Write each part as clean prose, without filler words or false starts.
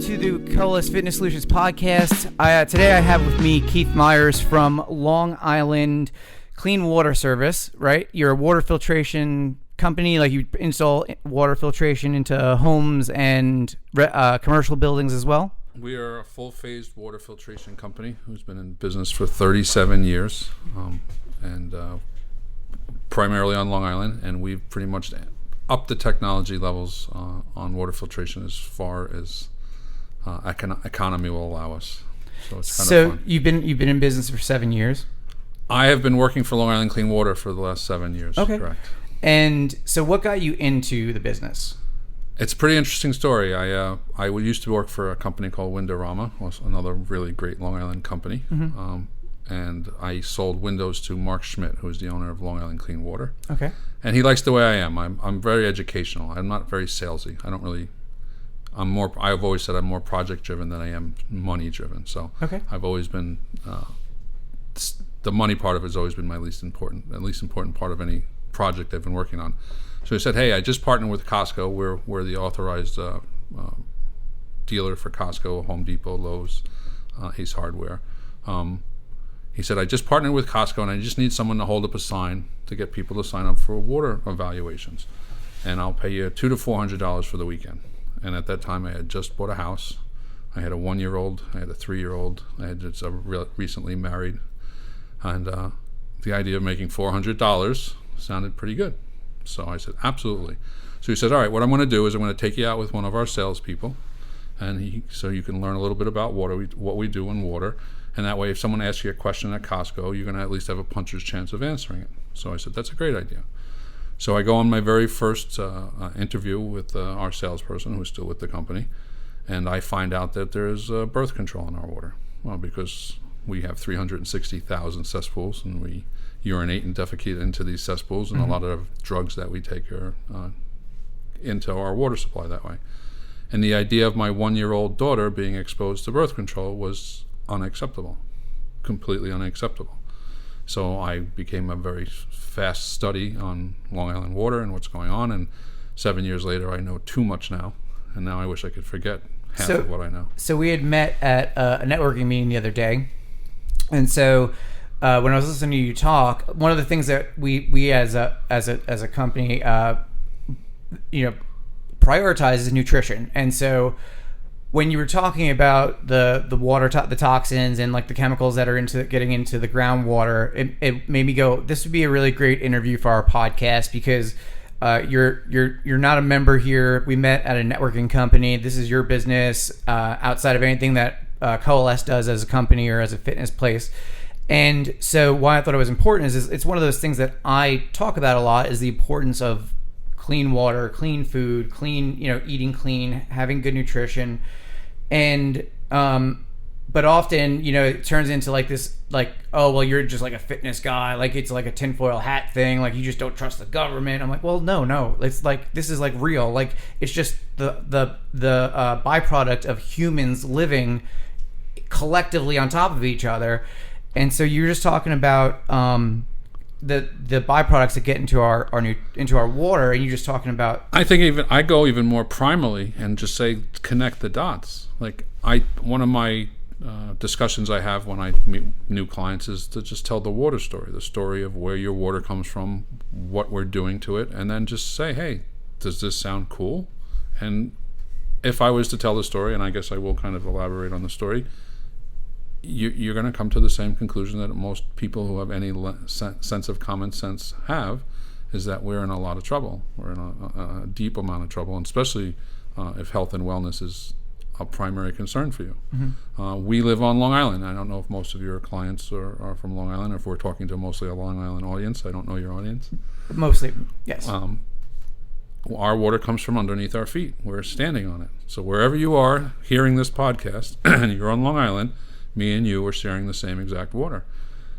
to the Coalesce Fitness Solutions podcast. Today I have with me Keith Myers from Long Island Clean Water Service, right? You're a water filtration company, like you install water filtration into homes and commercial buildings as well? We are a full-phased water filtration company who's been in business for 37 years and primarily on Long Island, and we've pretty much upped the technology levels on water filtration as far as economy will allow us. So it's kind of fun. You've been in business for 7 years? I have been working for Long Island Clean Water for the last 7 years. Okay. Correct. And so what got you into the business? It's a pretty interesting story. I used to work for a company called Windorama, another really great Long Island company. Mm-hmm. And I sold windows to Mark Schmidt, who is the owner of Long Island Clean Water. Okay. And he likes the way I am. I'm very educational. I'm not very salesy. I've always said I'm more project driven than I am money driven. So okay. I've always been the money part of it has always been my least important part of any project I've been working on. So he said, "Hey, I just partnered with Costco. We're the authorized dealer for Costco, Home Depot, Lowe's, Ace Hardware." He said, "I just partnered with Costco, and I just need someone to hold up a sign to get people to sign up for water evaluations, and I'll pay you $200 to $400 for the weekend." And at that time, I had just bought a house. I had a 1-year-old. I had a 3-year-old. I had just recently married, and the idea of making $400 sounded pretty good. So I said, absolutely. So he said, all right, what I'm going to do is I'm going to take you out with one of our salespeople, so you can learn a little bit about water, what we do in water, and that way if someone asks you a question at Costco, you're going to at least have a puncher's chance of answering it. So I said, that's a great idea. So I go on my very first interview with our salesperson, who's still with the company, and I find out that there's birth control in our water. Well, because we have 360,000 cesspools, and we urinate and defecate into these cesspools, and mm-hmm. a lot of drugs that we take are into our water supply that way. And the idea of my 1-year-old daughter being exposed to birth control was unacceptable, completely unacceptable. So I became a very fast study on Long Island water and what's going on, and 7 years later I know too much now, and now I wish I could forget half of what I know. So we had met at a networking meeting the other day, and so when I was listening to you talk, one of the things that we as a company, prioritize is nutrition. And so when you were talking about the water, the toxins and like the chemicals that are getting into the groundwater, it made me go, this would be a really great interview for our podcast, because you're not a member here. We met at a networking company. This is your business outside of anything that Coalesce does as a company or as a fitness place. And so why I thought it was important is it's one of those things that I talk about a lot, is the importance of clean water, clean food, eating clean, having good nutrition. And but often, it turns into like this, like, oh, well, you're just like a fitness guy, like it's like a tinfoil hat thing, like you just don't trust the government. I'm like, well, no, it's like, this is like real, like it's just the byproduct of humans living collectively on top of each other. And so you're just talking about the byproducts that get into our water, and you're just talking about. I think I go even more primally and just say connect the dots. Like one of my discussions I have when I meet new clients is to just tell the water story, the story of where your water comes from, what we're doing to it, and then just say, hey, does this sound cool? And if I was to tell the story, and I guess I will kind of elaborate on the story, you're going to come to the same conclusion that most people who have any sense of common sense have, is that we're in a lot of trouble. We're in a deep amount of trouble, and especially if health and wellness is a primary concern for you. Mm-hmm. We live on Long Island. I don't know if most of your clients are from Long Island, or if we're talking to mostly a Long Island audience. I don't know your audience. Mostly, yes. Our water comes from underneath our feet. We're standing on it. So wherever you are hearing this podcast, and you're on Long Island, me and you are sharing the same exact water.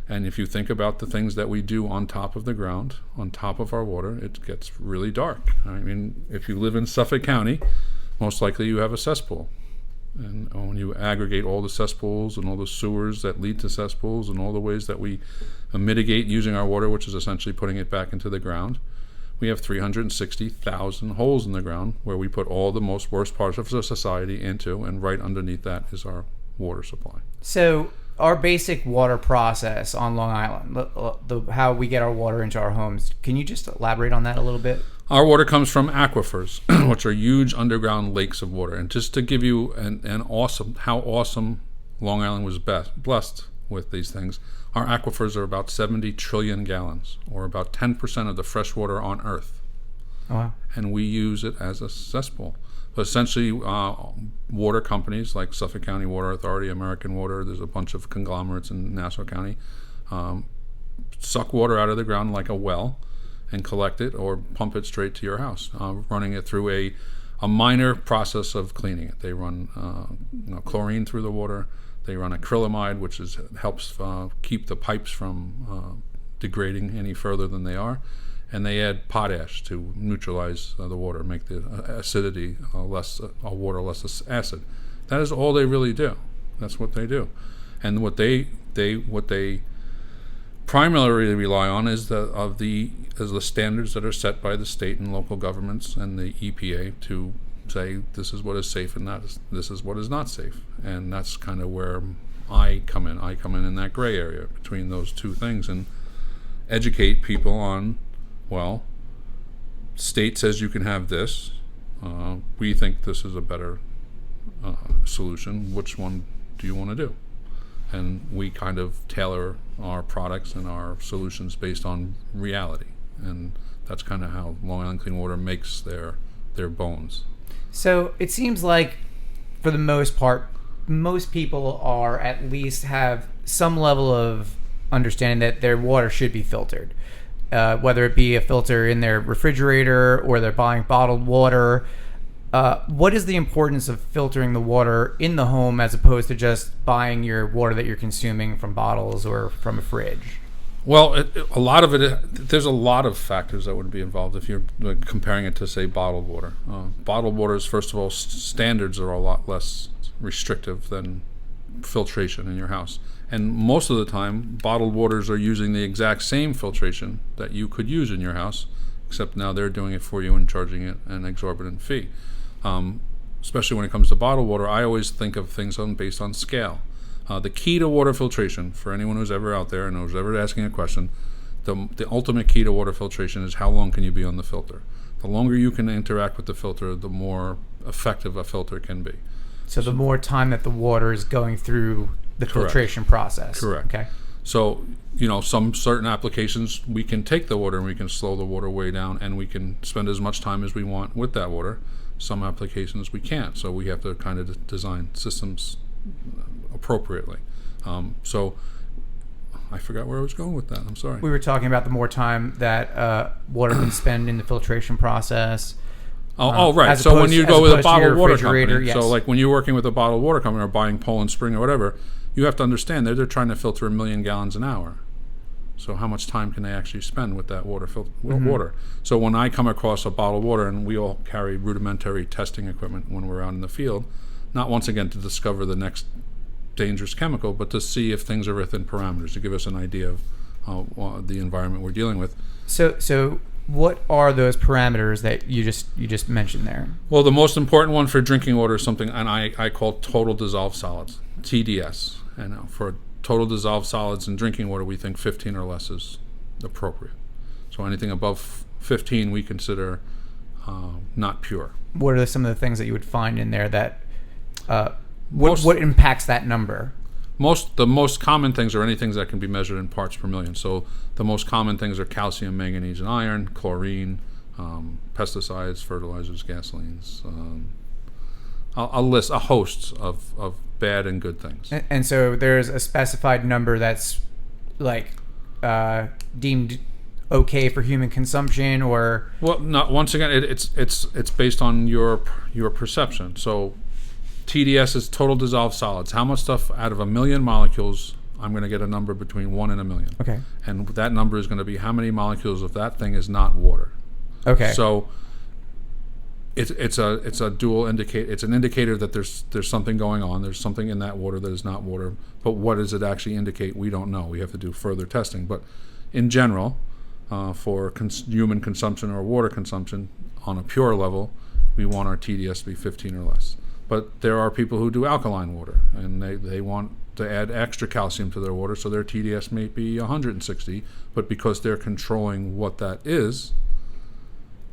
And if you think about the things that we do on top of the ground, on top of our water, it gets really dark. I mean, if you live in Suffolk County, most likely you have a cesspool. And when you aggregate all the cesspools and all the sewers that lead to cesspools and all the ways that we mitigate using our water, which is essentially putting it back into the ground, we have 360,000 holes in the ground where we put all the most worst parts of the society into, and right underneath that is our water supply. So our basic water process on Long Island, how we get our water into our homes, can you just elaborate on that a little bit? Our water comes from aquifers, which are huge underground lakes of water. And just to give you how awesome Long Island was blessed with these things, our aquifers are about 70 trillion gallons, or about 10% of the fresh water on Earth. Oh, wow. And we use it as a cesspool. But essentially, water companies like Suffolk County Water Authority, American Water, there's a bunch of conglomerates in Nassau County, suck water out of the ground like a well and collect it or pump it straight to your house, running it through a minor process of cleaning it. They run chlorine through the water. They run acrylamide, which helps keep the pipes from degrading any further than they are. And they add potash to neutralize the water, make the acidity water less acid. That is all they really do. That's what they do. And what they primarily rely on is the standards that are set by the state and local governments and the EPA to say this is what is safe and this is what is not safe. And that's kind of where I come in. I come in that gray area between those two things and educate people on, well, state says you can have this. We think this is a better solution. Which one do you want to do? And we kind of tailor our products and our solutions based on reality. And that's kind of how Long Island Clean Water makes their bones. So it seems like, for the most part, most people are at least have some level of understanding that their water should be filtered. Whether it be a filter in their refrigerator or they're buying bottled water. What is the importance of filtering the water in the home as opposed to just buying your water that you're consuming from bottles or from a fridge? Well, a lot of it, there's a lot of factors that would be involved if you're comparing it to, say, bottled water. Bottled water's, first of all, standards are a lot less restrictive than filtration in your house. And most of the time, bottled waters are using the exact same filtration that you could use in your house, except now they're doing it for you and charging it an exorbitant fee. Especially when it comes to bottled water, I always think of things based on scale. The key to water filtration, for anyone who's ever out there and who's ever asking a question, the ultimate key to water filtration is how long can you be on the filter. The longer you can interact with the filter, the more effective a filter can be. So the more time that the water is going through the filtration process. Correct. Okay. So, some certain applications, we can take the water and we can slow the water way down and we can spend as much time as we want with that water. Some applications we can't. So we have to kind of design systems appropriately. So I forgot where I was going with that. I'm sorry. We were talking about the more time that water can spend in the filtration process. Right. So when you go with a bottled water company, yes. So like when you're working with a bottled water company or buying Poland Spring or whatever, you have to understand they're trying to filter 1 million gallons an hour. So how much time can they actually spend with that water? Water. So when I come across a bottled water, and we all carry rudimentary testing equipment when we're out in the field, not once again to discover the next dangerous chemical, but to see if things are within parameters, to give us an idea of the environment we're dealing with. So what are those parameters that you just mentioned there? Well, the most important one for drinking water is something, and I call total dissolved solids, TDS. And for total dissolved solids in drinking water, we think 15 or less is appropriate. So anything above 15 we consider not pure. What are some of the things that you would find in there that what impacts that number? The most common things are anything that can be measured in parts per million. So the most common things are calcium, manganese, and iron, chlorine, pesticides, fertilizers, gasolines. A host of bad and good things. And so there's a specified number that's like deemed okay for human consumption, or once again, it's based on your perception. So TDS is total dissolved solids. How much stuff out of 1 million molecules? I'm going to get a number between 1 and 1 million. Okay. And that number is going to be how many molecules of that thing is not water. Okay. So it's a dual indicator. It's an indicator that there's something going on. There's something in that water that is not water. But what does it actually indicate? We don't know. We have to do further testing. But in general, for human consumption or water consumption on a pure level, we want our TDS to be 15 or less. But there are people who do alkaline water, and they want to add extra calcium to their water, so their TDS may be 160, but because they're controlling what that is,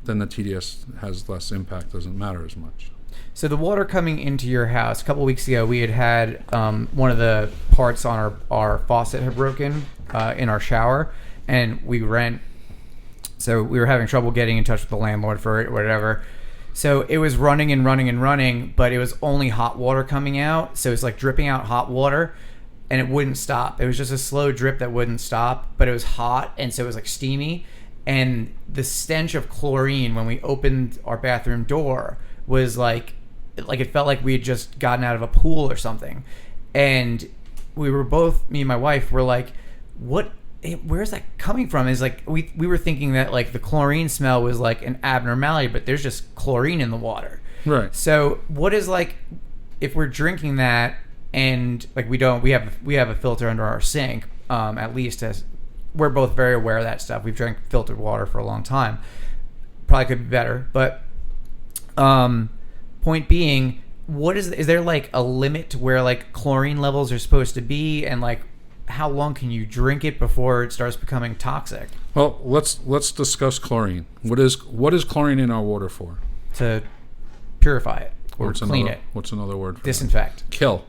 then the TDS has less impact, doesn't matter as much. So the water coming into your house, a couple of weeks ago, we had one of the parts on our faucet had broken in our shower, and we rent. So we were having trouble getting in touch with the landlord for it or whatever. So it was running and running and running, but it was only hot water coming out. So it's like dripping out hot water, and it wouldn't stop. It was just a slow drip that wouldn't stop, but it was hot, and so it was like steamy. And the stench of chlorine when we opened our bathroom door was like it felt like we had just gotten out of a pool or something. And we were both, me and my wife, were like, where's that coming from? Is like we were thinking that like the chlorine smell was like an abnormality, but there's just chlorine in the water. Right. So what is like if we're drinking that and like we have a filter under our sink, at least as we're both very aware of that stuff. We've drank filtered water for a long time. Probably could be better, but point being, is there like a limit to where like chlorine levels are supposed to be, and like how long can you drink it before it starts becoming toxic? Well, let's discuss chlorine. What is chlorine in our water for? To purify it or clean it. What's another word for disinfect? That? Kill.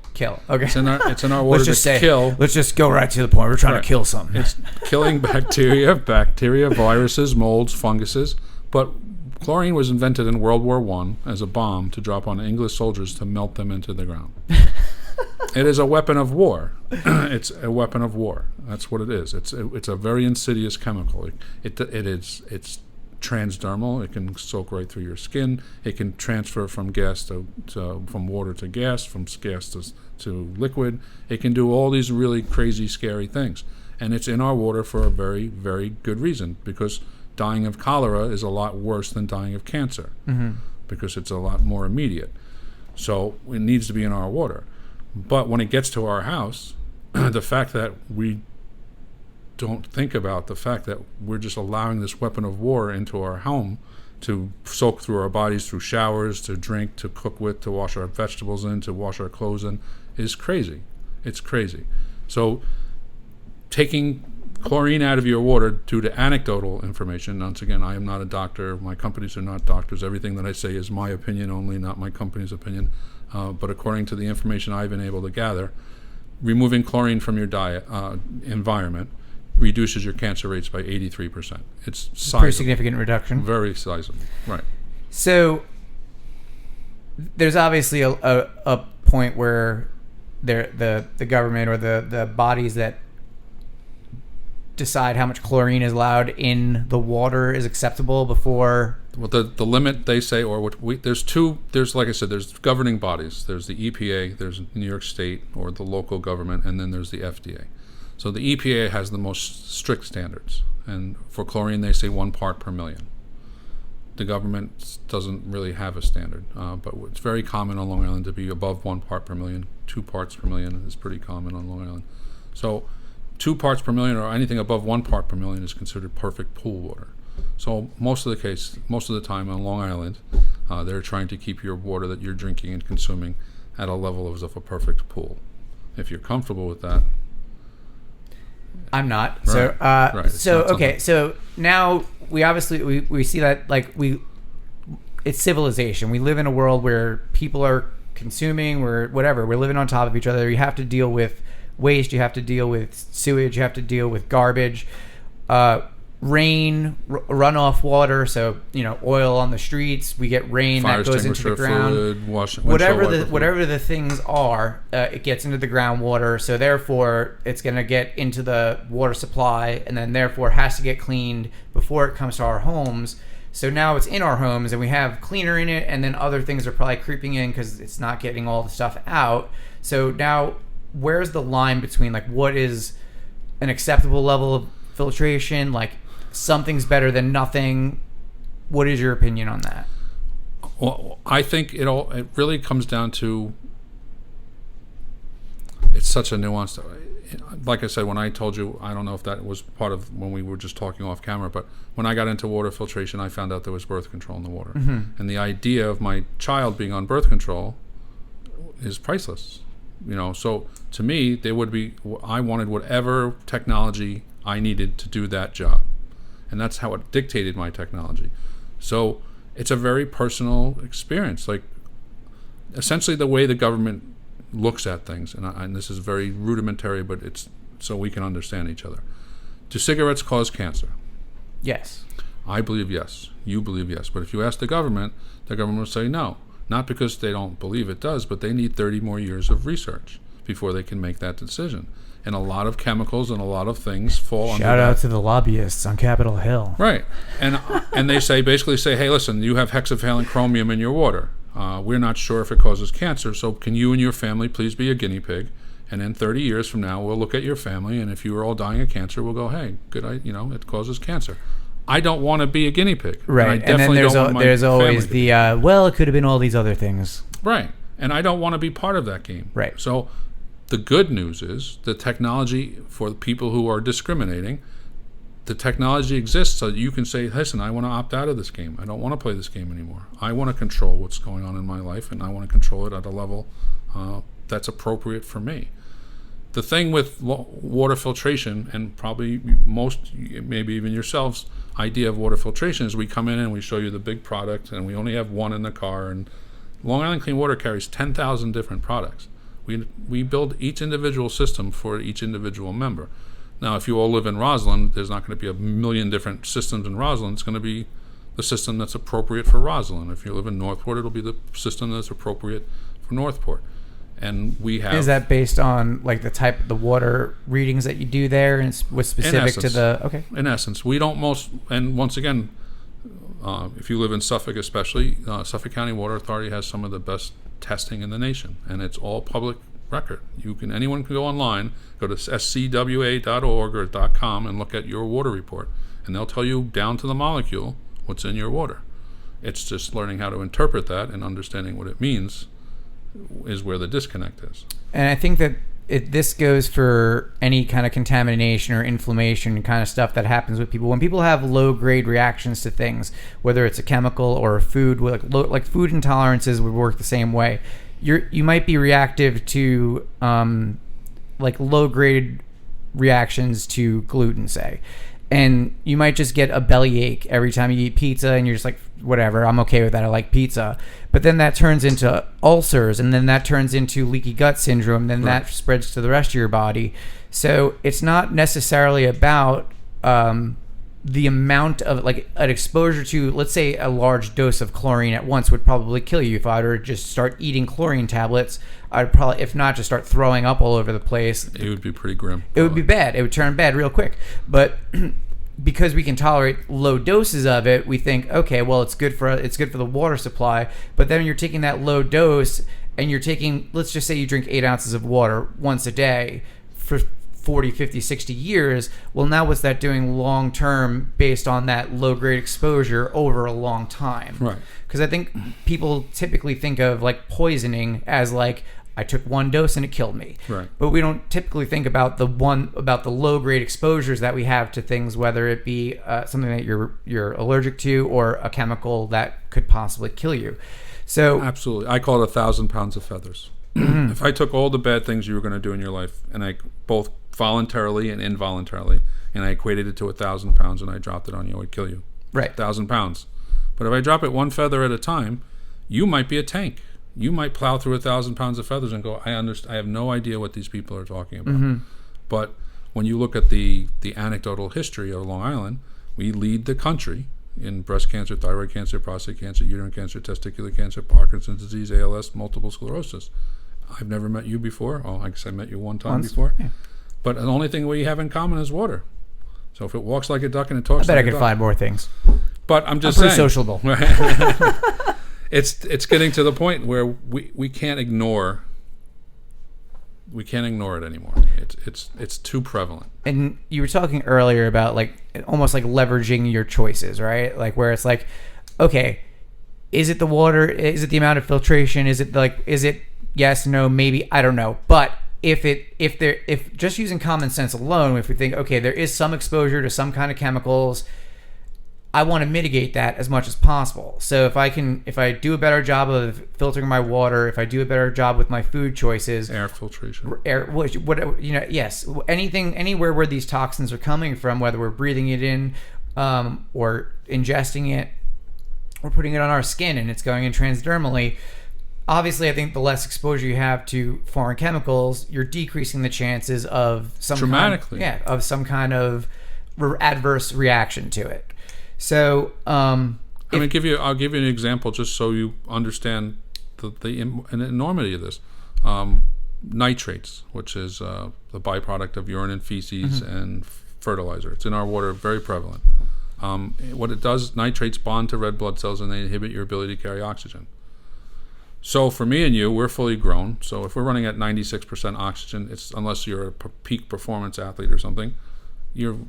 Okay. It's in our water kill. Let's just go right to the point. We're trying to kill something. It's killing bacteria, viruses, molds, funguses. But chlorine was invented in World War I as a bomb to drop on English soldiers to melt them into the ground. It is a weapon of war. It's a weapon of war. That's what it is. It's a very insidious chemical. It's transdermal. It can soak right through your skin. It can transfer from from water to gas, from gas to liquid. It can do all these really crazy, scary things. And it's in our water for a very, very good reason, because dying of cholera is a lot worse than dying of cancer, because it's a lot more immediate. So it needs to be in our water. But when it gets to our house, the fact that we don't think about the fact that we're just allowing this weapon of war into our home to soak through our bodies, through showers, to drink, to cook with, to wash our vegetables in, to wash our clothes in, is crazy. It's crazy. So taking chlorine out of your water due to anecdotal information, once again, I am not a doctor, my companies are not doctors, everything that I say is my opinion only, not my company's opinion, but according to the information I've been able to gather, removing chlorine from your diet environment reduces your cancer rates by 83%. It's sizable. Pretty significant reduction. Very sizable, right. So there's obviously a point where the government or the bodies that decide how much chlorine is allowed in the water is acceptable before. Well, the limit they say, or there's like I said, there's governing bodies. There's the EPA, there's New York State or the local government, and then there's the FDA. So the EPA has the most strict standards, and for chlorine they say 1 part per million. The government doesn't really have a standard, but it's very common on Long Island to be above 1 part per million. 2 parts per million is pretty common on Long Island. So 2 parts per million or anything above 1 part per million is considered perfect pool water. So most of the time on Long Island, they're trying to keep your water that you're drinking and consuming at a level of a perfect pool. If you're comfortable with that. I'm not. Right. So, Right. so okay. So now we obviously we see that like it's civilization. We live in a world where people are consuming, we're living on top of each other. You have to deal with waste. You have to deal with sewage. You have to deal with garbage, rain, runoff water. So oil on the streets. We get rain Fire that goes into the ground. Fluid, whatever the things are, it gets into the groundwater. So therefore, it's going to get into the water supply, and then therefore has to get cleaned before it comes to our homes. So now it's in our homes, and we have cleaner in it, and then other things are probably creeping in because it's not getting all the stuff out. So now, where's the line between like what is an acceptable level of filtration? Like something's better than nothing. What is your opinion on that? Well, I think it really comes down to, it's such a nuanced, like I said, when I told you, I don't know if that was part of when we were just talking off camera, but when I got into water filtration, I found out there was birth control in the water. And the idea of my child being on birth control is priceless. So to me, I wanted whatever technology I needed to do that job. And that's how it dictated my technology. So it's a very personal experience. Like, essentially the way the government looks at things, and this is very rudimentary, but it's so we can understand each other. Do cigarettes cause cancer? Yes. I believe yes. You believe yes. But if you ask the government will say no. Not because they don't believe it does, but they need 30 more years of research before they can make that decision. And a lot of chemicals and a lot of things fall under that. Shout out to the lobbyists on Capitol Hill. Right. And they basically say, hey, listen, you have hexavalent chromium in your water. We're not sure if it causes cancer, so can you and your family please be a guinea pig? And in 30 years from now, we'll look at your family, and if you were all dying of cancer, we'll go, hey, it causes cancer. I don't want to be a guinea pig. Right. And then there's always the, it could have been all these other things. Right. And I don't want to be part of that game. Right. So the good news is the technology for the people who are discriminating, the technology exists so that you can say, listen, I want to opt out of this game. I don't want to play this game anymore. I want to control what's going on in my life, and I want to control it at a level that's appropriate for me. The thing with water filtration, and probably most, maybe even yourselves, idea of water filtration is we come in and we show you the big product, and we only have one in the car. And Long Island Clean Water carries 10,000 different products. We build each individual system for each individual member. Now, if you all live in Roslyn, there's not going to be a million different systems in Roslyn. It's going to be the system that's appropriate for Roslyn. If you live in Northport, it'll be the system that's appropriate for Northport. And we have... Is that based on like the water readings that you do there, and what's specific to the... Okay. In essence, we don't and once again, if you live in Suffolk especially, Suffolk County Water Authority has some of the best testing in the nation, and it's all public record. Anyone can go online, go to scwa.org or .com and look at your water report, and they'll tell you down to the molecule what's in your water. It's just learning how to interpret that and understanding what it means is where the disconnect is. And I think that this goes for any kind of contamination or inflammation kind of stuff that happens with people. When people have low-grade reactions to things, whether it's a chemical or a food, like food intolerances would work the same way. You might be reactive to like low-grade reactions to gluten, say. And you might just get a bellyache every time you eat pizza, and you're just like, whatever, I'm okay with that, I like pizza. But then that turns into ulcers, and then that turns into leaky gut syndrome, then right. That spreads to the rest of your body. So it's not necessarily about the amount of, like, an exposure to, let's say, a large dose of chlorine at once would probably kill you. If I were to just start eating chlorine tablets, I'd probably, if not, just start throwing up all over the place. It would be pretty grim. It would be bad. It would turn bad real quick. But because we can tolerate low doses of it, we think, okay, well, it's good for the water supply. But then you're taking that low dose and you're taking, let's just say you drink 8 ounces of water once a day for 40, 50, 60 years. Well, now what's that doing long term based on that low grade exposure over a long time? Right. Because I think people typically think of like poisoning as like, I took one dose and it killed me. Right. But we don't typically think about the low grade exposures that we have to things, whether it be something that you're allergic to or a chemical that could possibly kill you. So absolutely, I call it 1,000 pounds of feathers. If I took all the bad things you were going to do in your life, and I both voluntarily and involuntarily, and I equated it to 1,000 pounds, and I dropped it on you, I would kill you. Right. 1,000 pounds. But if I drop it one feather at a time, you might be a tank. You might plow through 1,000 pounds of feathers and go, I have no idea what these people are talking about. Mm-hmm. But when you look at the anecdotal history of Long Island, we lead the country in breast cancer, thyroid cancer, prostate cancer, uterine cancer, testicular cancer, Parkinson's disease, ALS, multiple sclerosis. I've never met you before. Oh, I guess I met you one time before. Yeah. But the only thing we have in common is water. So if it walks like a duck and it talks like a duck. I bet I could find more things. But I'm just pretty saying. Sociable. It's getting to the point where we can't ignore. We can't ignore it anymore. It's too prevalent. And you were talking earlier about like almost like leveraging your choices, right? Like where it's like, okay, is it the water? Is it the amount of filtration? Is it yes, no, maybe, I don't know. But if just using common sense alone, if we think, okay, there is some exposure to some kind of chemicals, I want to mitigate that as much as possible. So if I do a better job of filtering my water, if I do a better job with my food choices, air filtration, yes, anywhere where these toxins are coming from, whether we're breathing it in, or ingesting it, or putting it on our skin and it's going in transdermally. Obviously, I think the less exposure you have to foreign chemicals, you're decreasing the chances of some kind of adverse reaction to it. So, I'll give you an example just so you understand the enormity of this. Nitrates, which is the byproduct of urine and feces and fertilizer. It's in our water, very prevalent. What it does, nitrates bond to red blood cells and they inhibit your ability to carry oxygen. So for me and you, we're fully grown. So if we're running at 96% oxygen, unless you're a peak performance athlete or something, you're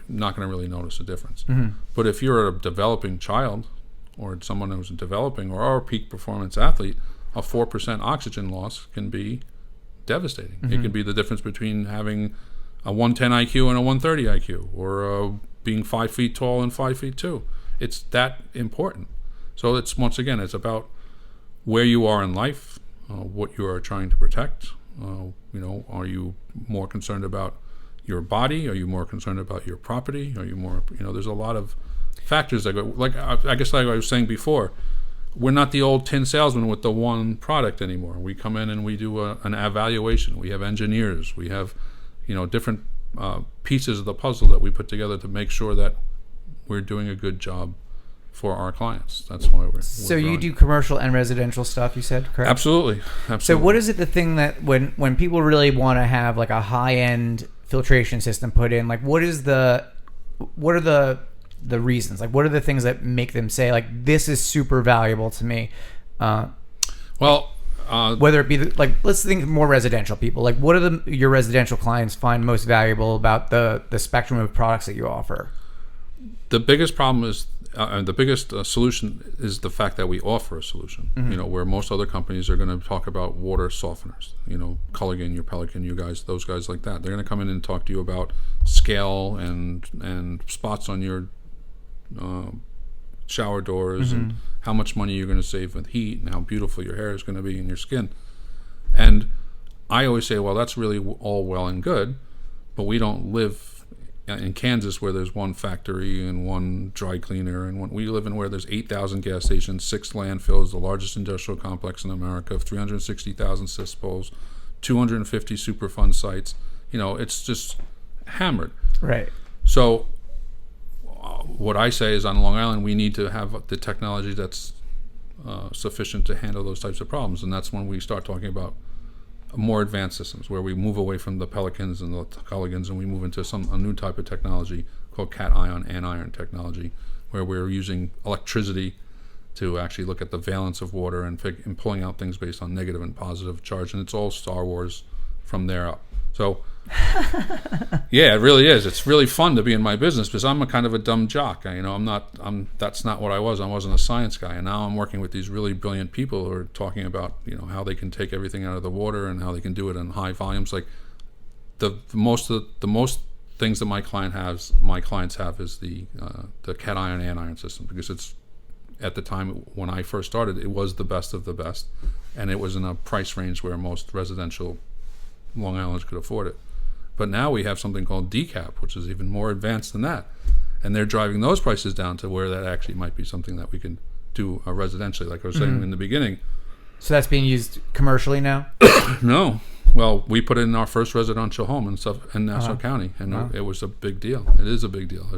not going to really notice a difference. But if you're a developing child or someone who's developing or a peak performance athlete, a 4% oxygen loss can be devastating. It can be the difference between having a 110 IQ and a 130 IQ, or being 5 feet tall and 5 feet 2. It's that important. So it's about where you are in life, what you are trying to protect. Are you more concerned about your body? Are you more concerned about your property? Are you more, there's a lot of factors that go, like I was saying before, we're not the old tin salesman with the one product anymore. We come in and we do an evaluation. We have engineers. We have, different pieces of the puzzle that we put together to make sure that we're doing a good job for our clients. That's why we're So growing. You do commercial and residential stuff, you said, correct? Absolutely. So what is it, the thing that when people really want to have like a high-end filtration system put in, like what are the reasons? Like what are the things that make them say like this is super valuable to me? Whether it be let's think more residential people. Like what are your residential clients find most valuable about the spectrum of products that you offer? The biggest problem is the biggest solution is the fact that we offer a solution. Where most other companies are going to talk about water softeners. Culligan, your Pelican, you guys, those guys like that. They're going to come in and talk to you about scale and spots on your shower doors and how much money you're going to save with heat and how beautiful your hair is going to be in your skin. And I always say, well, that's really all well and good, but we don't live in Kansas where there's one factory and one dry cleaner, and we live in where there's 8,000 gas stations, 6 landfills, the largest industrial complex in America, 360,000 cesspools, 250 Superfund sites. It's just hammered. Right. So what I say is on Long Island, we need to have the technology that's sufficient to handle those types of problems, and that's when we start talking about more advanced systems, where we move away from the Pelicans and the Culligans and we move into a new type of technology called cation anion technology, where we're using electricity to actually look at the valence of water and pulling out things based on negative and positive charge, and it's all Star Wars from there up. So yeah, it really is. It's really fun to be in my business because I'm a kind of a dumb jock. That's not what I was. I wasn't a science guy, and now I'm working with these really brilliant people who are talking about how they can take everything out of the water and how they can do it in high volumes. Like the most things that my clients have is the cation anion system, because it's, at the time when I first started, it was the best of the best, and it was in a price range where most residential Long Islanders could afford it. But now we have something called decap, which is even more advanced than that, and they're driving those prices down to where that actually might be something that we can do residentially, like I was saying in the beginning. So that's being used commercially now? No. Well, we put it in our first residential home in Nassau County, and it was a big deal. It is a big deal.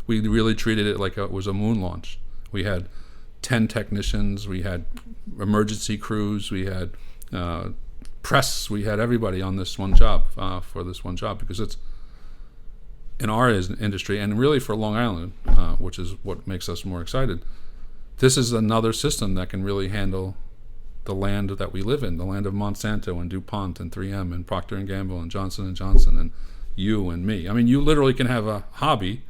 We really treated it like it was a moon launch. We had 10 technicians, we had emergency crews, we had press, we had everybody on this one job, for this one job, because it's in our industry, and really for Long Island, which is what makes us more excited. This is another system that can really handle the land that we live in, the land of Monsanto and DuPont and 3M and Procter & Gamble and Johnson & Johnson and you and me. I mean, you literally can have a hobby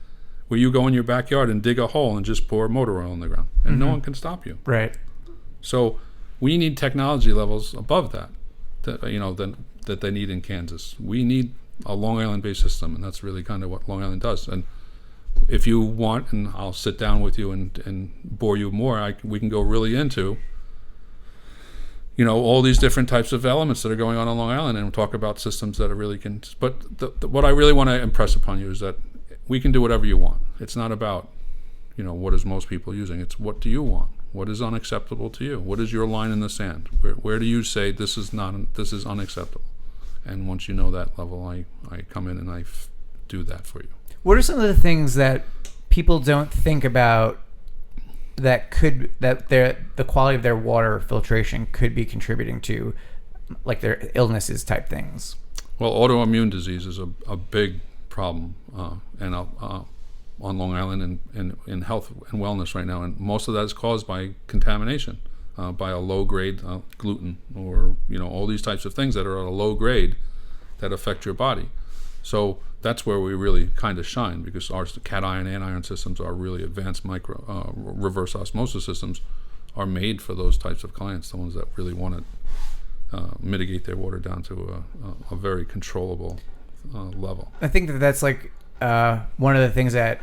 where you go in your backyard and dig a hole and just pour motor oil on the ground, and no one can stop you. Right. So we need technology levels above that. that they need in Kansas. We need a Long Island-based system, and that's really kind of what Long Island does. And if you want, and I'll sit down with you and bore you more, we can go really into, all these different types of elements that are going on Long Island, and we'll talk about systems that are really can. But what I really want to impress upon you is that we can do whatever you want. It's not about, what is most people using. It's what do you want? What is unacceptable to you? What is your line in the sand? Where do you say this is unacceptable? And once you know that level, I come in and I do that for you. What are some of the things that people don't think about that the quality of their water filtration could be contributing to, like their illnesses type things? Well, autoimmune disease is a big problem, on Long Island and in health and wellness right now, and most of that is caused by contamination, by a low grade gluten, or all these types of things that are at a low grade that affect your body. So that's where we really kind of shine, because our cation anion systems, are really advanced reverse osmosis systems, are made for those types of clients, the ones that really want to mitigate their water down to a very controllable level. I think that's like one of the things that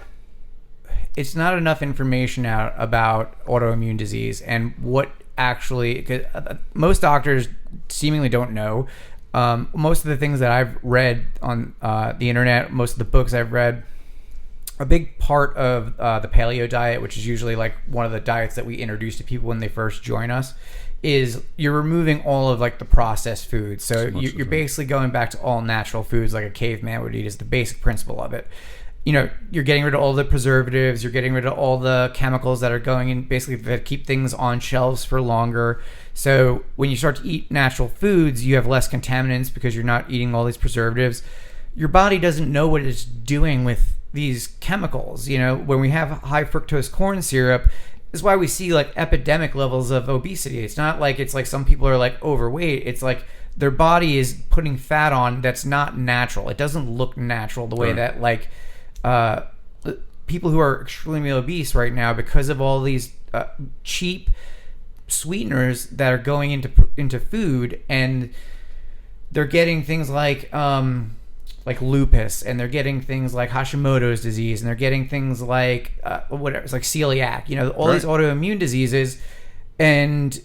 it's not enough information out about autoimmune disease and what actually, cause most doctors seemingly don't know. Most of the things that I've read on the internet, most of the books I've read, a big part of the paleo diet, which is usually like one of the diets that we introduce to people when they first join us, is you're removing all of like the processed foods. So you're basically going back to all natural foods like a caveman would eat, is the basic principle of it. You're getting rid of all the preservatives, you're getting rid of all the chemicals that are going in, basically that keep things on shelves for longer. So when you start to eat natural foods, you have less contaminants because you're not eating all these preservatives. Your body doesn't know what it's doing with these chemicals. When we have high fructose corn syrup, this is why we see like epidemic levels of obesity. It's not like it's like some people are like overweight. It's like their body is putting fat on that's not natural. It doesn't look natural the way that like people who are extremely obese right now, because of all these cheap sweeteners that are going into food, and they're getting things like lupus, and they're getting things like Hashimoto's disease, and they're getting things like whatever, it's like celiac, all these autoimmune diseases, and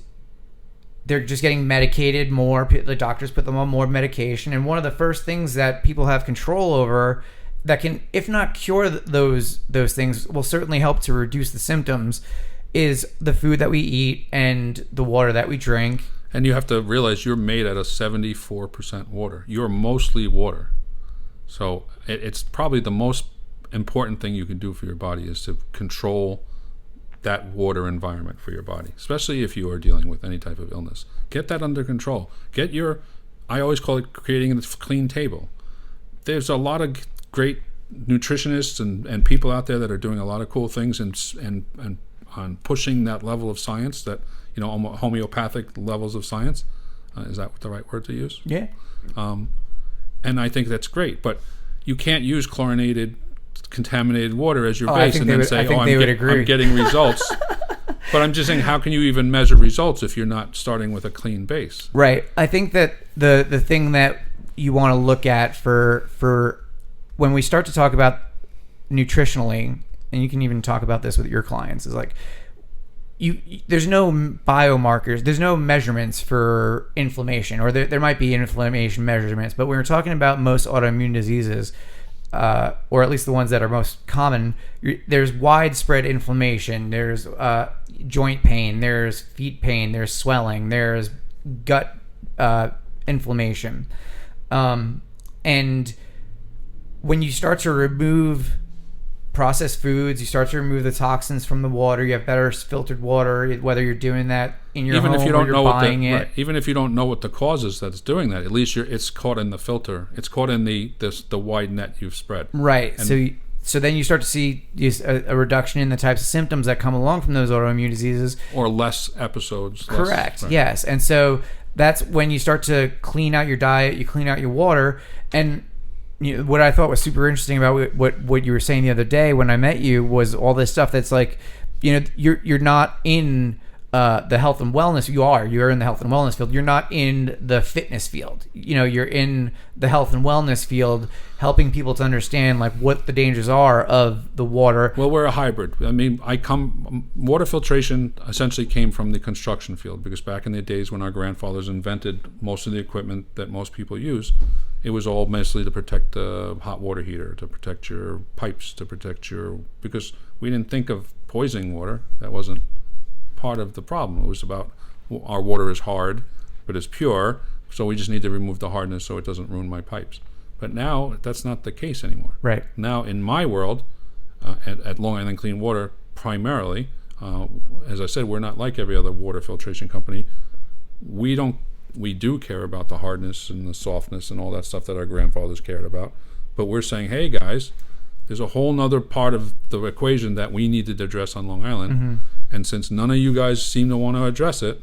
they're just getting medicated more. The doctors put them on more medication, and one of the first things that people have control over that can, if not cure those things, will certainly help to reduce the symptoms, is the food that we eat and the water that we drink. And you have to realize you're made out of 74% water. You're mostly water. So it's probably the most important thing you can do for your body is to control that water environment for your body, especially if you are dealing with any type of illness. Get that under control. I always call it creating a clean table. There's a lot of great nutritionists and people out there that are doing a lot of cool things and on pushing that level of science, that homeopathic levels of science. Is that the right word to use? Yeah. And I think that's great, but you can't use chlorinated, contaminated water as your base and then say, I'm getting results. But I'm just saying, how can you even measure results if you're not starting with a clean base? Right. I think that the thing that you want to look at for when we start to talk about nutritionally, and you can even talk about this with your clients, is like there's no biomarkers, there's no measurements for inflammation, or there might be inflammation measurements, but when we're talking about most autoimmune diseases, or at least the ones that are most common, there's widespread inflammation, there's joint pain, there's feet pain, there's swelling, there's gut inflammation, and when you start to remove processed foods, you start to remove the toxins from the water, you have better filtered water, whether you're doing that in your home or you're buying it. Right. Even if you don't know what the cause is that's doing that, at least it's caught in the filter. It's caught in the wide net you've spread. Right. And so then you start to see a reduction in the types of symptoms that come along from those autoimmune diseases. Or less episodes. Correct. Yes. And so that's when you start to clean out your diet, you clean out your water. And what I thought was super interesting about what you were saying the other day when I met you was all this stuff that's like, you're not in the health and wellness. You're in the health and wellness field. You're not in the fitness field. You're in the health and wellness field, helping people to understand like what the dangers are of the water. Well, we're a hybrid. I mean, water filtration essentially came from the construction field, because back in the days when our grandfathers invented most of the equipment that most people use, it was all mostly to protect the hot water heater, to protect your pipes, because we didn't think of poisoning water. That wasn't part of the problem. It was about our water is hard, but it's pure, so we just need to remove the hardness so it doesn't ruin my pipes. But now that's not the case anymore. Right. Now in my world, at Long Island Clean Water, primarily, as I said, we're not like every other water filtration company. We do care about the hardness and the softness and all that stuff that our grandfathers cared about. But we're saying, hey guys, there's a whole nother part of the equation that we needed to address on Long Island. Mm-hmm. And since none of you guys seem to want to address it,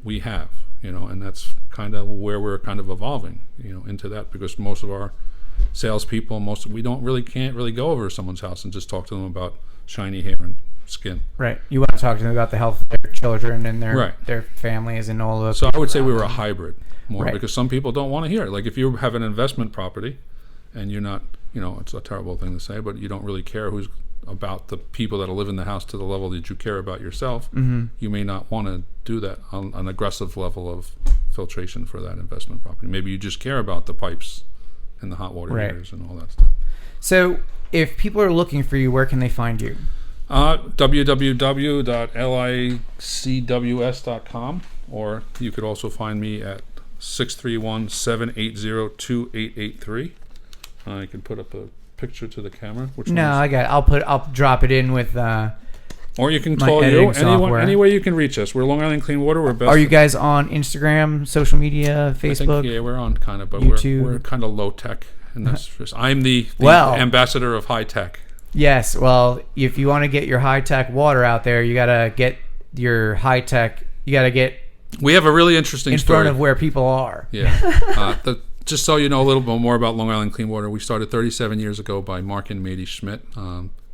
we have, and that's kind of where we're kind of evolving, into that, because most of our salespeople, can't really go over to someone's house and just talk to them about shiny hair and skin. Right. You want to talk to them about the health of their children and their families and all those. So I would say we were a hybrid more, right. Because some people don't want to hear it. Like if you have an investment property and you're not, it's a terrible thing to say, but you don't really care about the people that live in the house to the level that you care about yourself, mm-hmm. you may not want to do that on an aggressive level of filtration for that investment property. Maybe you just care about the pipes and the hot water heaters and all that stuff. So if people are looking for you, where can they find you? www.licws.com, or you could also find me at 631-780-2883. You can put up a picture to the camera. I got it. I'll drop it in with or you can call any way you can reach us. We're Long Island Clean Water. We're best. Are you guys on Instagram, social media, Facebook? Yeah, we're on kind of, but YouTube? we're kind of low tech, and that's just, I'm the ambassador of high tech. Yes. Well, if you want to get your high tech water out there, you gotta get your high tech. You gotta get. We have a really interesting story in front of where people are. Yeah. Just so you know a little bit more about Long Island Clean Water, we started 37 years ago by Mark and Mady Schmidt.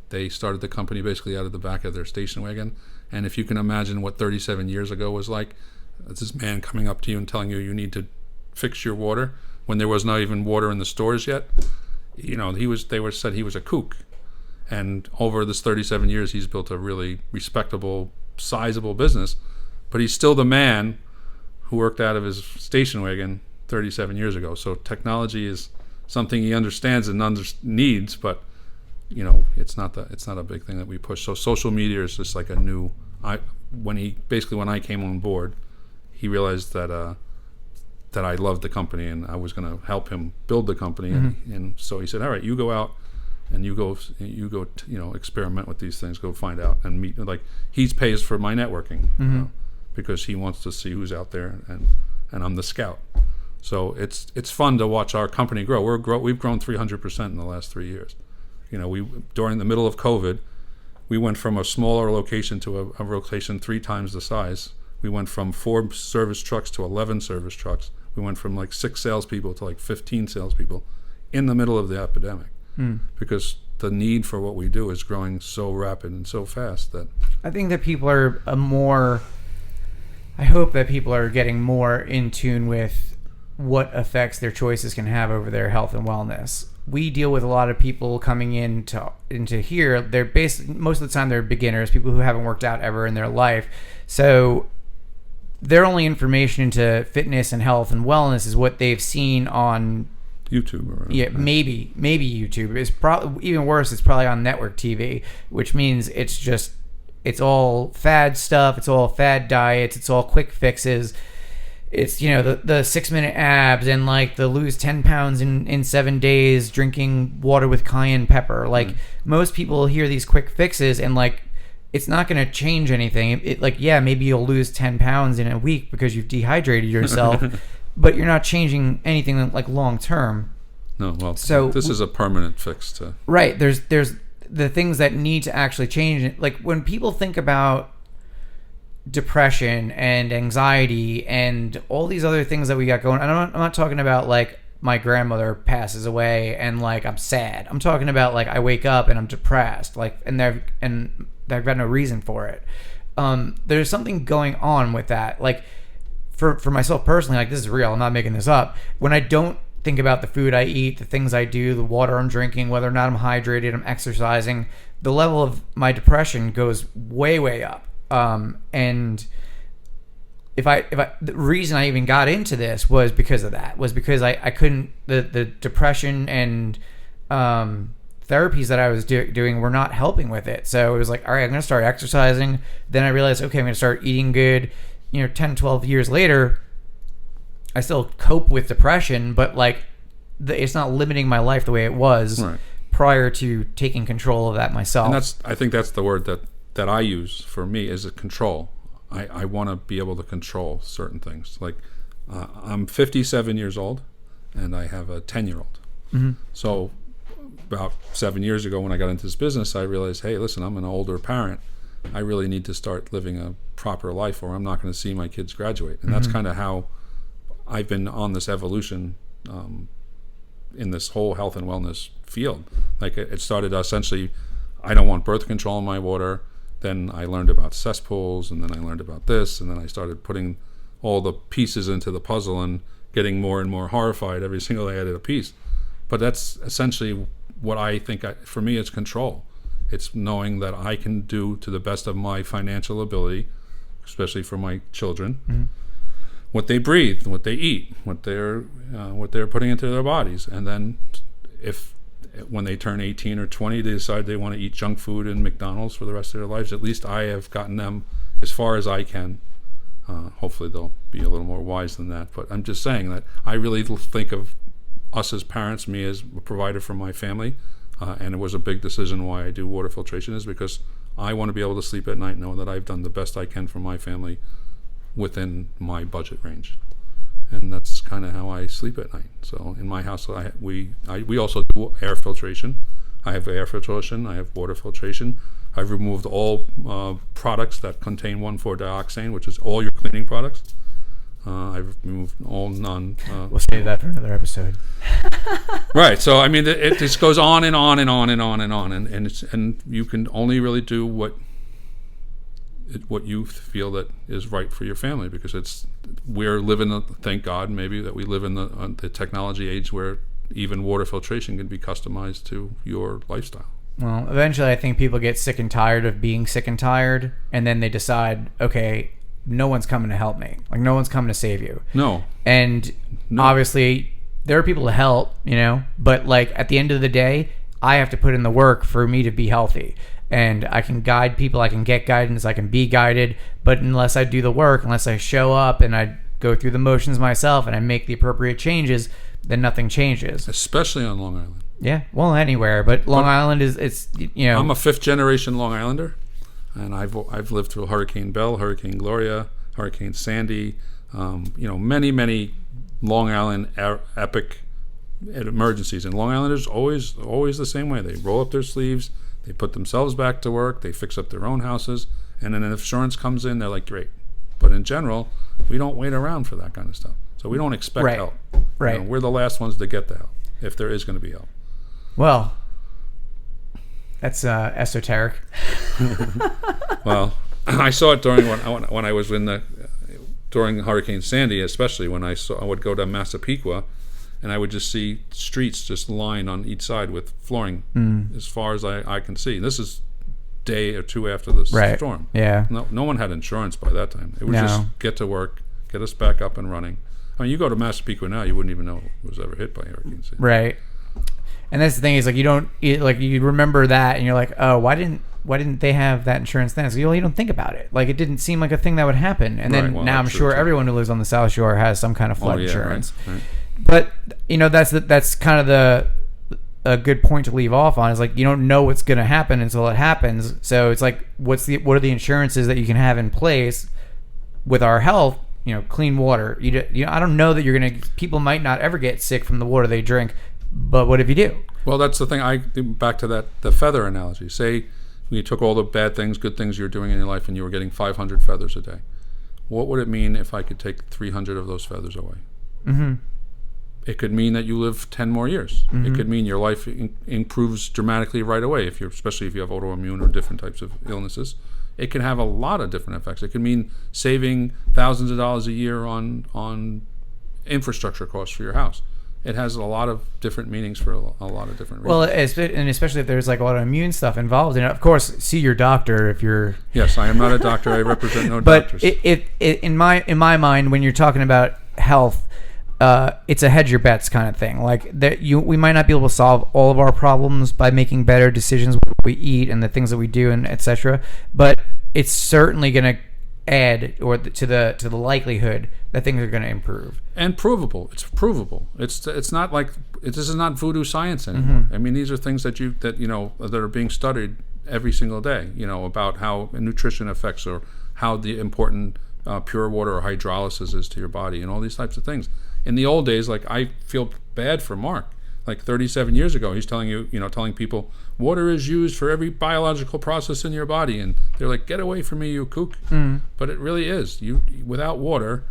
They started the company basically out of the back of their station wagon. And if you can imagine what 37 years ago was like, it's this man coming up to you and telling you need to fix your water when there was not even water in the stores yet. They said he was a kook. And over this 37 years, he's built a really respectable, sizable business. But he's still the man who worked out of his station wagon 37 years ago. So technology is something he understands and needs, but it's not a big thing that we push. So social media is just like a new. When I came on board, he realized that I loved the company and I was going to help him build the company, mm-hmm. and so he said, "All right, you go out and you go experiment with these things, go find out and meet." Like he pays for my networking, mm-hmm. Because he wants to see who's out there, and I'm the scout. So it's fun to watch our company grow. We've grown 300% in the last 3 years. During the middle of COVID, we went from a smaller location to a location 3 times the size. We went from 4 service trucks to 11 service trucks. We went from like 6 salespeople to like 15 salespeople in the middle of the epidemic, because the need for what we do is growing so rapid and so fast that I think that people are I hope that people are getting more in tune with what effects their choices can have over their health and wellness. We deal with a lot of people coming into here. They're most of the time they're beginners, people who haven't worked out ever in their life. So their only information into fitness and health and wellness is what they've seen on YouTube. Maybe YouTube. It's probably even worse. It's probably on network TV, which means it's all fad stuff. It's all fad diets. It's all quick fixes. It's, the 6-minute abs and like the lose 10 pounds in 7 days drinking water with cayenne pepper. Like most people hear these quick fixes and like it's not going to change anything. Maybe you'll lose 10 pounds in a week because you've dehydrated yourself, but you're not changing anything like long term. No, well, so this is a permanent fix. Right. There's the things that need to actually change. Like when people think about depression and anxiety and all these other things that we got going, I'm not talking about like my grandmother passes away and like I'm sad. I'm talking about like I wake up and I'm depressed, like and I've got no reason for it. there's something going on with that. Like for myself personally, like this is real. I'm not making this up. When I don't think about the food I eat, the things I do, the water I'm drinking, whether or not I'm hydrated, I'm exercising, the level of my depression goes way, way up. And if I the reason I even got into this was because of that, was because I couldn't, the depression and therapies that I was doing were not helping with it. So it was like, all right, I'm going to start exercising. Then I realized, okay, I'm going to start eating good. 10, 12 years later, I still cope with depression, but like it's not limiting my life the way it was prior to taking control of that myself. And I think that's the word that I use for me, is a control. I want to be able to control certain things. Like I'm 57 years old and I have a 10-year-old. Mm-hmm. So about 7 years ago when I got into this business, I realized, hey, listen, I'm an older parent. I really need to start living a proper life or I'm not going to see my kids graduate. And that's kind of how I've been on this evolution in this whole health and wellness field. Like it started essentially, I don't want birth control in my water. Then I learned about cesspools, and then I learned about this, and then I started putting all the pieces into the puzzle and getting more and more horrified every single day I added a piece. But that's essentially what I think, for me, it's control. It's knowing that I can do to the best of my financial ability, especially for my children, what they breathe, what they eat, what they're putting into their bodies. And then when they turn 18 or 20, they decide they want to eat junk food and McDonald's for the rest of their lives, at least I have gotten them as far as I can. Hopefully they'll be a little more wise than that. But I'm just saying that I really think of us as parents, me as a provider for my family, and it was a big decision why I do water filtration, is because I want to be able to sleep at night knowing that I've done the best I can for my family within my budget range. And that's kind of how I sleep at night. So in my house, we also do air filtration. I have air filtration. I have water filtration. I've removed all products that contain 1,4-dioxane, which is all your cleaning products. I've removed all non. We'll save that for another episode. Right. So I mean, it just goes on and on and on and on and on, and you can only really do what you feel that is right for your family, because we're living, thank God maybe that we live in the technology age where even water filtration can be customized to your lifestyle. Well, eventually I think people get sick and tired of being sick and tired, and then they decide, okay, no one's coming to help me. Like, no one's coming to save you. No. And obviously there are people to help, but like at the end of the day, I have to put in the work for me to be healthy. And I can guide people, I can get guidance, I can be guided, but unless I do the work, unless I show up and I go through the motions myself and I make the appropriate changes, then nothing changes. Especially on Long Island. Yeah, well, anywhere, but Long Island it's I'm a 5th generation Long Islander, and I've lived through Hurricane Belle, Hurricane Gloria, Hurricane Sandy, many Long Island epic emergencies. And Long Islanders always the same way. They roll up their sleeves. They put themselves back to work. They fix up their own houses. And then if insurance comes in, they're like, great. But in general, we don't wait around for that kind of stuff. So we don't expect help. Right. We're the last ones to get the help, if there is going to be help. Well, that's esoteric. Well, I saw it during when I was during Hurricane Sandy, especially when I would go to Massapequa, and I would just see streets just lined on each side with flooring as far as I can see. This is day or two after the storm. Yeah. No one had insurance by that time. It was just get to work, get us back up and running. I mean, you go to Massapequa now, you wouldn't even know it was ever hit by Hurricane Sandy. Right. And that's the thing, is like you remember that and you're like, oh, why didn't they have that insurance then? So you don't think about it. Like, it didn't seem like a thing that would happen. And then now I'm sure everyone who lives on the South Shore has some kind of flood insurance. Right. But that's kind of a good point to leave off on, is like, you don't know what's going to happen until it happens. So it's like, what are the insurances that you can have in place with our health? Clean water. I don't know that people might not ever get sick from the water they drink, but what if you do? Well, that's the thing. Back to the feather analogy. Say you took all the bad things, good things you were doing in your life, and you were getting 500 feathers a day. What would it mean if I could take 300 of those feathers away? Mm-hmm. It could mean that you live 10 more years. Mm-hmm. It could mean your life improves dramatically right away, especially if you have autoimmune or different types of illnesses. it can have a lot of different effects. It can mean saving thousands of dollars a year on infrastructure costs for your house. It has a lot of different meanings for a lot of different reasons. Well, and especially if there's like autoimmune stuff involved, and of course, see your doctor if you're. Yes, I am not a doctor. I represent no but doctors. In my mind, when you're talking about health, it's a hedge your bets kind of thing. Like that, we might not be able to solve all of our problems by making better decisions with what we eat and the things that we do and etc. But it's certainly going to add to the likelihood that things are going to improve. And provable. It's provable. It's not like this is not voodoo science anymore. I mean, these are things that are being studied every single day. About how nutrition affects or how the important pure water or hydrolysis is to your body and all these types of things. In the old days, like I feel bad for Mark. Like 37 years ago, he's telling people water is used for every biological process in your body, and they're like, "Get away from me, you kook!" But it really is. Without water,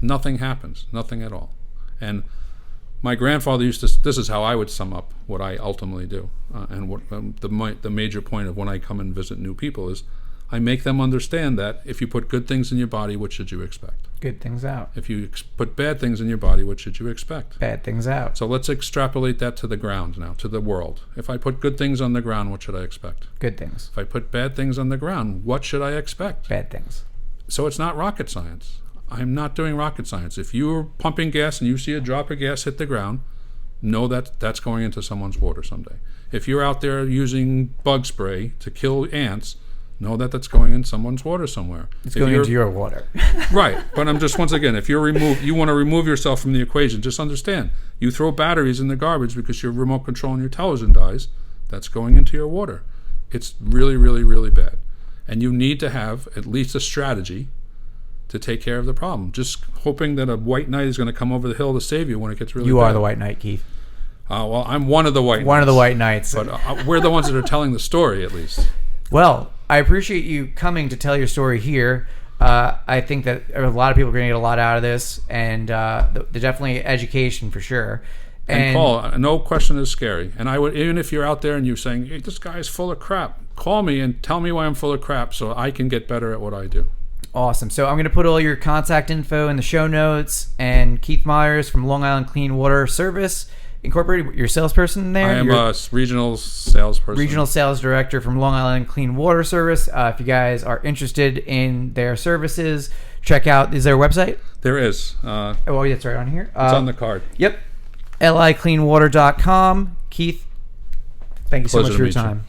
nothing happens, nothing at all. And my grandfather used to. This is how I would sum up what I ultimately do, and what the major point of when I come and visit new people is, I make them understand that if you put good things in your body, what should you expect? Good things out. If you put bad things in your body, what should you expect? Bad things out. So let's extrapolate that to the ground now, to the world. If I put good things on the ground, what should I expect? Good things. If I put bad things on the ground, what should I expect? Bad things. So it's not rocket science. I'm not doing rocket science. If you're pumping gas and you see a drop of gas hit the ground, know that that's going into someone's water someday. If you're out there using bug spray to kill ants, know that that's going in someone's water somewhere. It's going into your water. Right. But I'm just, once again, if you want to remove yourself from the equation, just understand, you throw batteries in the garbage because your remote control on your television dies, that's going into your water. It's really, really, really bad. And you need to have at least a strategy to take care of the problem. Just hoping that a white knight is going to come over the hill to save you when it gets really bad. You are the white knight, Keith. Well, I'm one of the white knights. One of the white knights. But we're the ones that are telling the story, at least. Well, I appreciate you coming to tell your story here. I think that a lot of people are going to get a lot out of this, and definitely education for sure. And Paul, no question is scary. And I would, even if you're out there and you're saying, "Hey, this guy's full of crap," call me and tell me why I'm full of crap so I can get better at what I do. Awesome. So I'm going to put all your contact info in the show notes. And Keith Myers from Long Island Clean Water Service Incorporated, your salesperson there. I am a regional salesperson. Regional sales director from Long Island Clean Water Service. If you guys are interested in their services, check out. Is there a website? There is. Oh, that's right on here. It's on the card. Yep. licleanwater.com. Keith, thank you so much for your time.